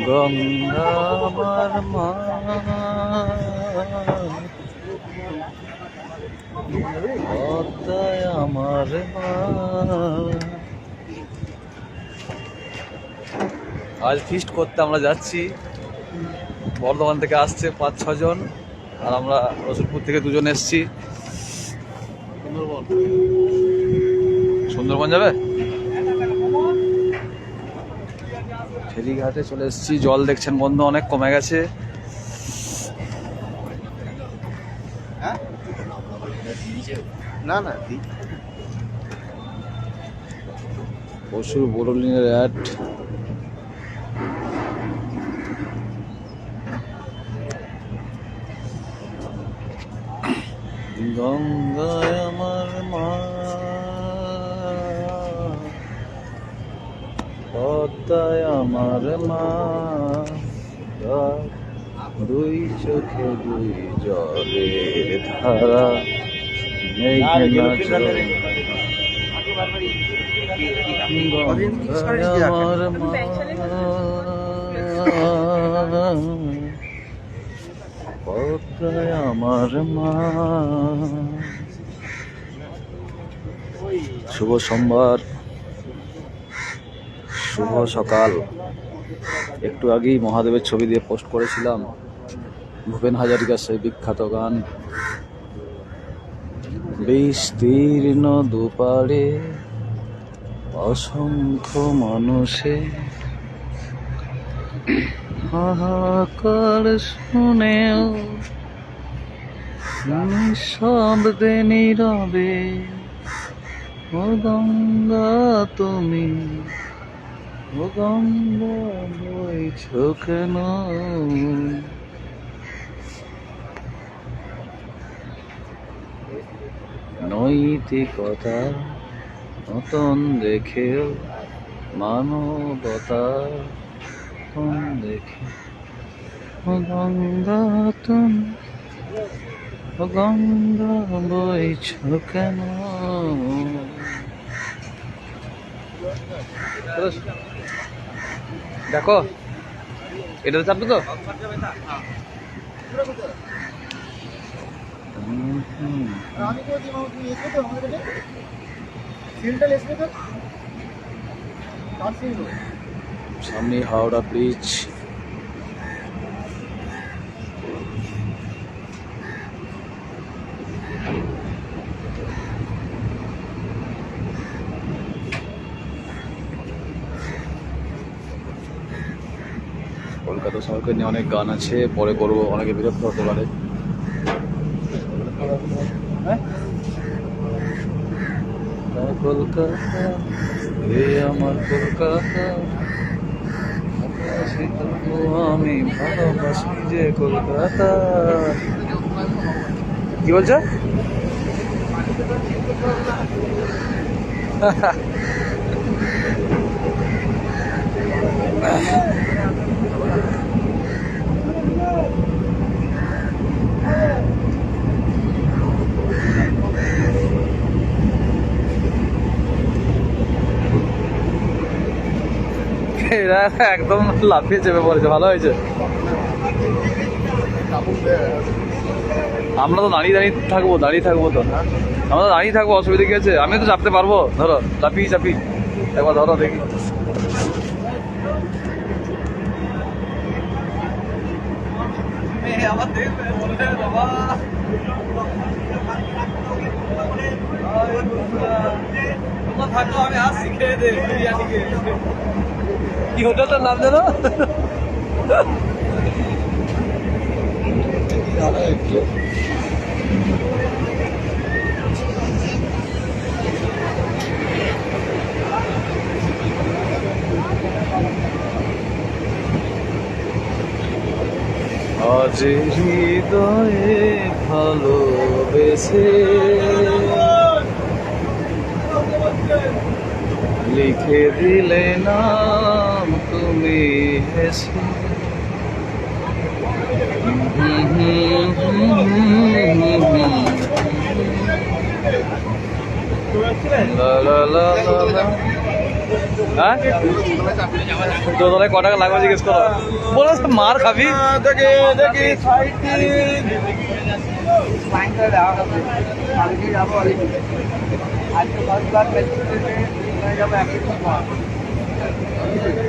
গঙ্গা আমার মা, পদ্মায় আমার মা। আজ ফিস্ট করতে আমরা যাচ্ছি। বর্ধমান থেকে আসছে 5-6 জন, আর আমরা রসুলপুর থেকে 2 জন এসছি। সুন্দরবন যাবে? ফেরিঘাটে চলে এসেছি। জল দেখছেন বন্ধ, অনেক কমে গেছে। প্রচুর বোরোলিনের অ্যাড। গঙ্গায় আমার মা, পদ্মায় আমার মা, দুই চোখে দুই জলের ধারা, আমার মা, পদ্মায় আমার মা। শুভ সোমবার, শুভ সকাল। একটু আগেই মহাদেবের ছবি দিয়ে পোস্ট করেছিলাম ভূপেন হাজারিকার সেই বিখ্যাত গান, বিস্তীর্ণ দুপারে অসংখ্য মানুষে হাহাকার শুনেও নিঃশব্দে নীরবে, ও গঙ্গা তুমি, ও গঙ্গা বইছো কেন? নৈতিকতা নতুন দেখেও মানবতা দেখে, ও গঙ্গা তুমি, ও গঙ্গা বইছো কেন? দেখো এটা চাপবে তো। সামনে হাওড়া ব্রিজ। কলকাতা শহরকে নিয়ে অনেক গান আছে, পরে করবো, অনেকে বিরক্ত হতে পারে। কলকাতা এ আমার কলকাতা, আমি ভালোবাসি যে কলকাতা। কি বলছো? এরা একদম লাফিয়ে চেপে পড়েছে, ভালো হয়েছে। আমরা তো দাঁড়িয়ে থাকবো তো, আমরা তো দাঁড়িয়ে থাকবো, অসুবিধা কি আছে? আমি তো চাপতে পারবো, ধরো চাপি একবার ধরো দেখি। থাকো, আমি আসছি, খেয়ে দে বিরিয়ানি। কি হোটেলটার নাম জানো? আজ হৃদয়ে ভালোবেসে লিখে দিলে নাম তুমি হেসে, লা লা লা লা লা। হ্যাঁ দোতলায় ক টাকা লাগবে জিজ্ঞেস করো, বলো মার খাবি। দেখি দেখি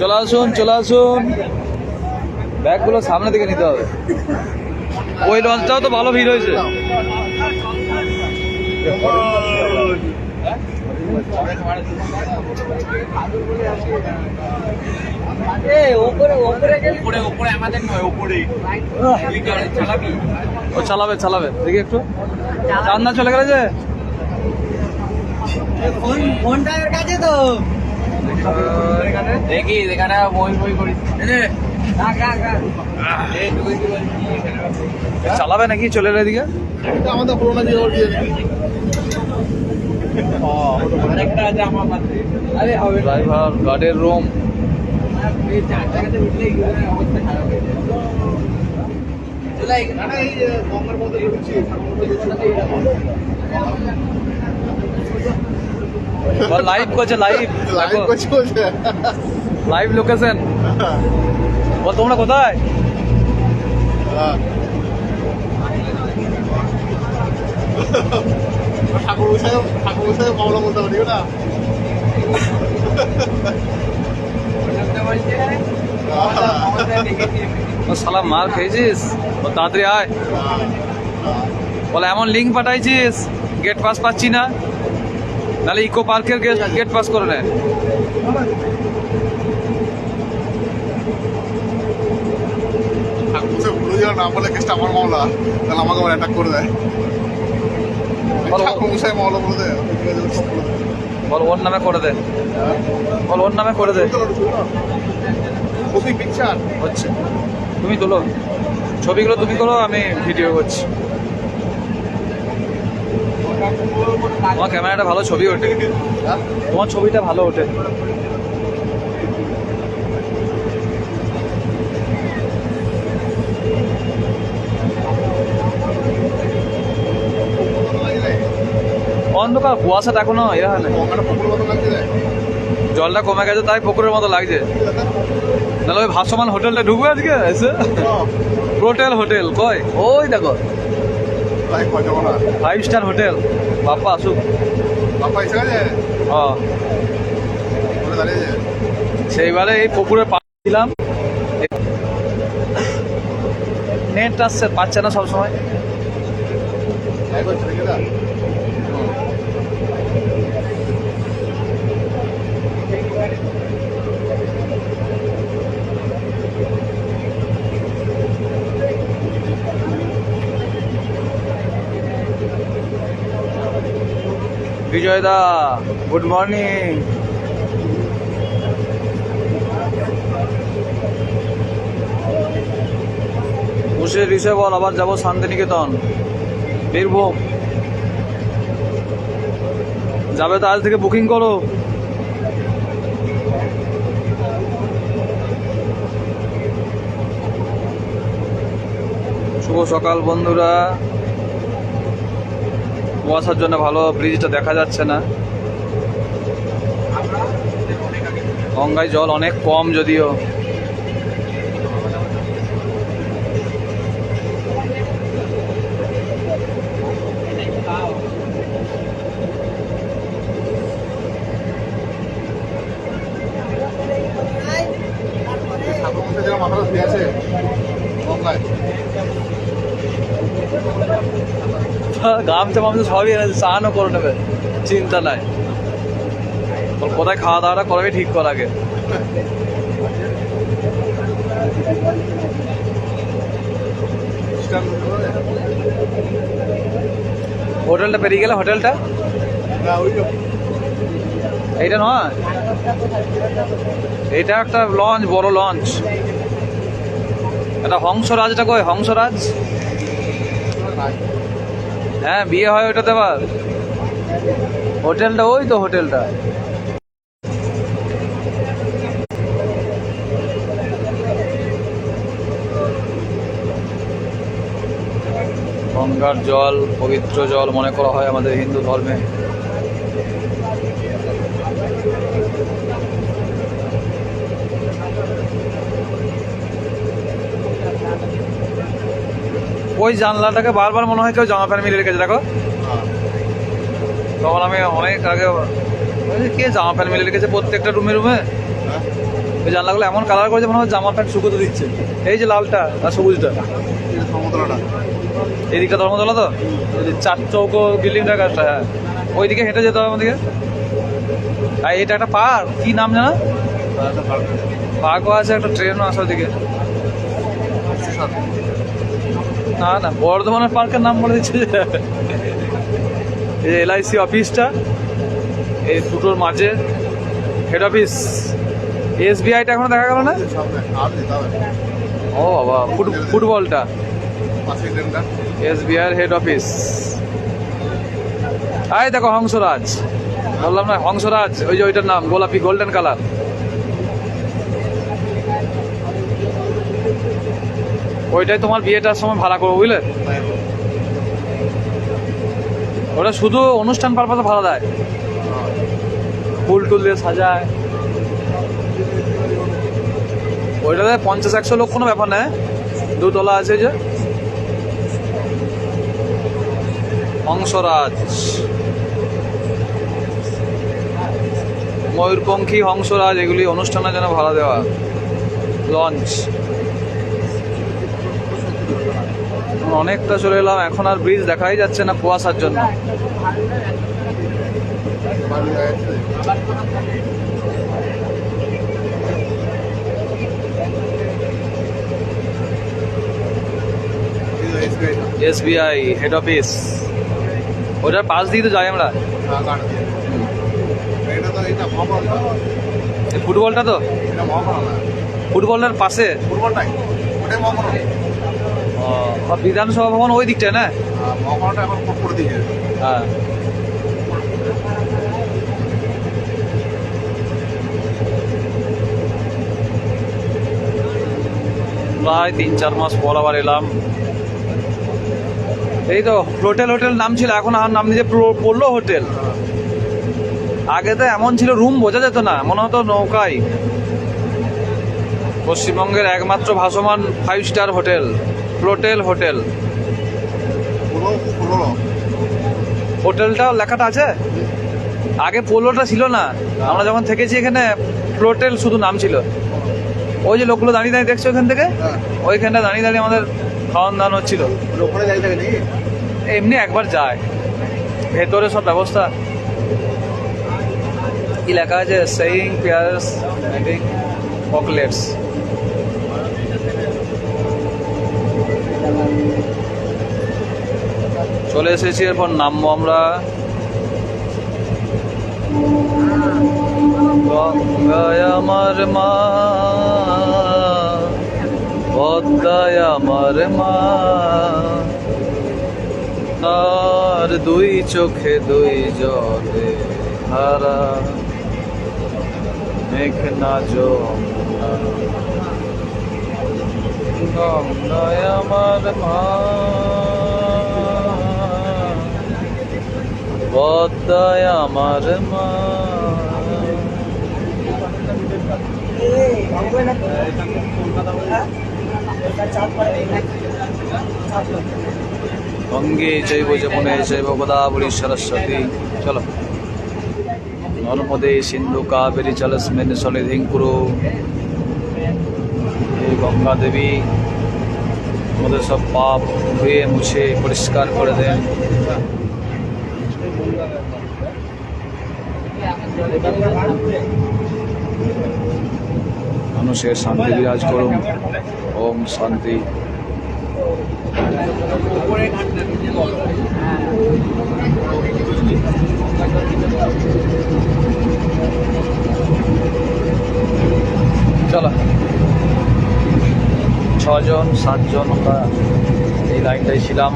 চলে আসুন চলে আসুন, ব্যাগগুলো সামনে দিকে নিতে হবে। ওই লঞ্চটাও তো ভালো ভিড় হয়েছে। ও চালাবে চালাবে, দেখি একটু রান্না চলে গেলে যে ফোনটার কাছে তো দেখি এখানে বই বই করি চালাবে নাকি চলে এলে এদিকে। আমাদের পুরোনো দিয়ে ড্রাইভার গার্ডের রুম, লাইভ করছে লাইভ লাইভ লোকেশন। বল তোমরা কোথায়? ঠাকুর বসে মামলা বলতে পারি না। শালা মার খেয়েছিস, ও তাড়াতাড়ি আয়। বলে এমন লিঙ্ক পাঠাইছিস গেট পাস পাচ্ছি না, নাহলে ইকো পার্কের গেট পাস করে নেয়। না বলে কেসটা আমার মামলা, তাহলে আমাকে আবার অ্যাটাক করে দেয়। ঠাকুর মশাই মামলা বলে দেয়, বল ওর নামে করে দে, বল ওর নামে করে দে। কপি পিকচার হচ্ছে, তুমি তোলো ছবিগুলো, তুমি করো, আমি ভিডিও করছি। তোমার ক্যামেরাটা ভালো ছবি ওঠে, তোমার ছবিটা ভালো ওঠে। অন্ধকার, কুয়াশাটা এখনো ইয়ে হয় না, জলটা কমে গেছে তাই পুকুরের মতো লাগছে। নাহলে ওই ভাসমান হোটেলটা ঢুকবে আজকে এসে, হোটেল হোটেল কয় ওই দেখো 5 স্টার হোটেল। বাপ্পা আসুক, সেইবারে এই পুকুরে দিলাম, নেট আসছে পাচ্ছে না সবসময়। বিজয় দা গুড মর্নিং। বসে রিসে বল আবার যাবো শান্তিনিকেতন, বীরভূম যাবে তো আজ থেকে বুকিং করো। শুভ সকাল বন্ধুরা। কুয়াশার জন্য ভালো ব্রিজটা দেখা যাচ্ছে না, গঙ্গায় জল অনেক কম যদিও। মাথাটা শুয়ে আছে গঙ্গায়, গামছা মামছা সবই এনেছে, স্নানও করে নেবে, চিন্তা নাই। কোথায় খাওয়া দাওয়াটা করবে ঠিক কর আগে। হোটেলটা পেরিয়ে গেলে, হোটেলটা এইটা নয়, এইটা একটা লঞ্চ, বড় লঞ্চ। এটা হংসরাজটা কই, হংসরাজ? হ্যাঁ বিয়ে হয় ওটাতে আবার। হোটেলটা ওই তো হোটেলটা। গঙ্গার জল পবিত্র জল মনে করা হয় আমাদের হিন্দু ধর্মে। ওই জানলাটাকে বারবার মনে হয় কেউ জামা প্যান্ট মিলে রেখেছে, দেখো। হ্যাঁ। তখন আমি অনেক আগে কে জামা প্যান্ট মিলে রেখেছে প্রত্যেকটা রুমে রুমে। হ্যাঁ। ওই জানলাগুলো এমন কালার করেছে মনে হয় জামা প্যান্ট শুকোতে দিচ্ছে। এই যে লালটা আর সবুজটা, এই যে সমুদ্রটা। এদিকটা ধর্মতলা তো, এই যে চার চৌকো বিল্ডিংটা কাজটা, হ্যাঁ ওইদিকে হেঁটে যেতে হবে আমাদেরকে। আর এটা একটা পার্ক, কি নাম জানা? আর একটা পার্ক আছে। পার্কও আছে, একটা ট্রেনও আছে ওদিকে। স্টেশন। না না, বর্ধমানের পার্কের নাম বলে দিচ্ছে। এই এলআইসি অফিসটা, এই দুটোর মাঝে হেড অফিস। এসবিআইটা এখনো দেখা গেল না। সামনে আর যেতে হবে। ও বাবা, ফুটবলটা পাশে ট্রেনটা। এসবিআই এর হেড অফিস। আই দেখো হংসরাজ, বললাম না হংসরাজ, ওই যে ওইটার নাম গোলাপি গোল্ডেন কালার। ওইটাই তোমার বিয়েটার সময় ভাড়া করবো বুঝলে। ওটা শুধু অনুষ্ঠান পারপাসে ভাড়া দেয়, ফুল টুল দিয়ে সাজায়। ওইটাতে 50-100 লোক কোনো ব্যাপার নয়, দুতলা আছে যে। হংসরাজ, ময়ূরপঙ্খী, হংসরাজ, এগুলি অনুষ্ঠানের জন্য ভাড়া দেওয়া লঞ্চ। অনেকটা চলে এলাম, এখন আর ব্রিজ দেখাই যাচ্ছে না কুয়াশার জন্য। এসবিআই হেড অফিস, ওটার পাশ দিয়ে তো যাই আমরা। এটা তো এটা মহাকরণটা। এই ফুটবলটা তো, এটা মহাকরণ না। ফুটবলের পাশে। ফুটবলটাই ওটাই মহাকরণ। আর বিধানসভা ভবন ওই দিকটায় না। মহাকরণটা এখন খুব করে দিয়েছে। হ্যাঁ, প্রায় 3-4 মাস পর আবার এলাম। এই তো হোটেল নাম ছিল, এখন আর নাম দিয়েছে পড়লো হোটেল। আগে তো এমন ছিল রুম বোঝা যেত না, মনে হতো নৌকায়। পশ্চিমবঙ্গের একমাত্র ভাসমান 5 স্টার হোটেল ফ্লোটেল হোটেল। হোটেলটাও লেখাটা আছে, আগে পোলোটা ছিল না। আমরা যখন থেকেছি এখানে ফ্লোটেল শুধু নাম ছিল। ওই যে লোকগুলো দাঁড়িয়ে দাঁড়িয়ে দেখছো ওখান থেকে, ওইখানটা দাঁড়িয়ে দাঁড়িয়ে আমাদের খাওয়ান দাওয়ান হচ্ছিল। ওখানে যাই থাকে নাকি? এমনি একবার যায়, ভেতরে সব ব্যবস্থা। কি লেখা আছে? Saying pairs chocolates. চলে এসেছি, এরপর নামবো আমরা। গঙ্গায় আমার মা, পদ্মায় আমার মা, তার দুই চোখে দুই জলে হারা, মেঘনা যমুনা। গঙ্গায় আমার মা, পদ্মায় আমার মা। গঙ্গে চৈব যমুনে চৈব গোদাবরী সরস্বতী। চলো। নর্মদে সিন্ধু কাবেরী জলস্মিন সন্নিধিং কুরু। এই গঙ্গা দেবী আমাদের সব পাপ ধুয়ে মুছে পরিষ্কার করে দেন। মানুষের শান্তি বিরাজ করুন। ওম শান্তি। চলো, 6-7 আমরা এই লাইনটাই ছিলাম।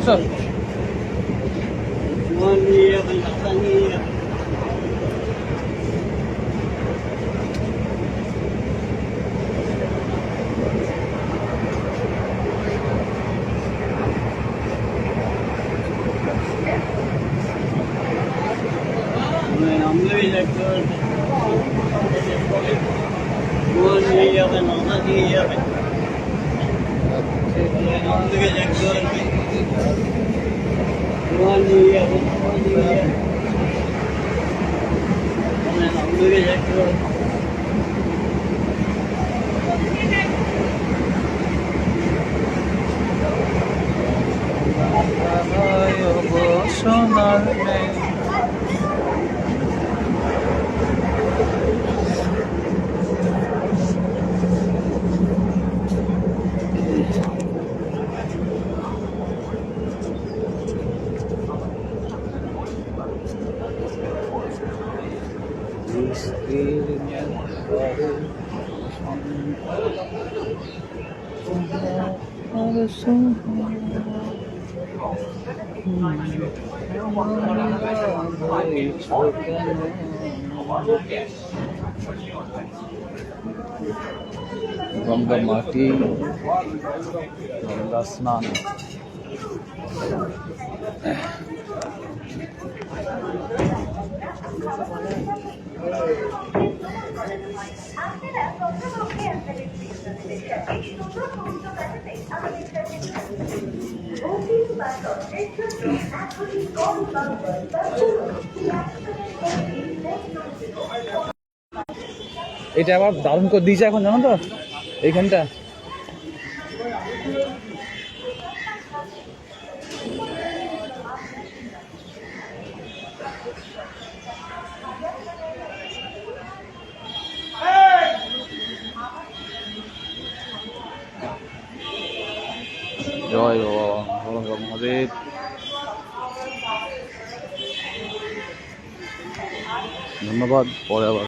Sir. সোনার মেয়ে গঙ্গা মাটি গঙ্গা স্নান এটা আবার দারুণ করে দিয়েছে এখন, জানো তো এইখানটা। জয় বাবা মহাদেব। ধন্যবাদ, পরে আবার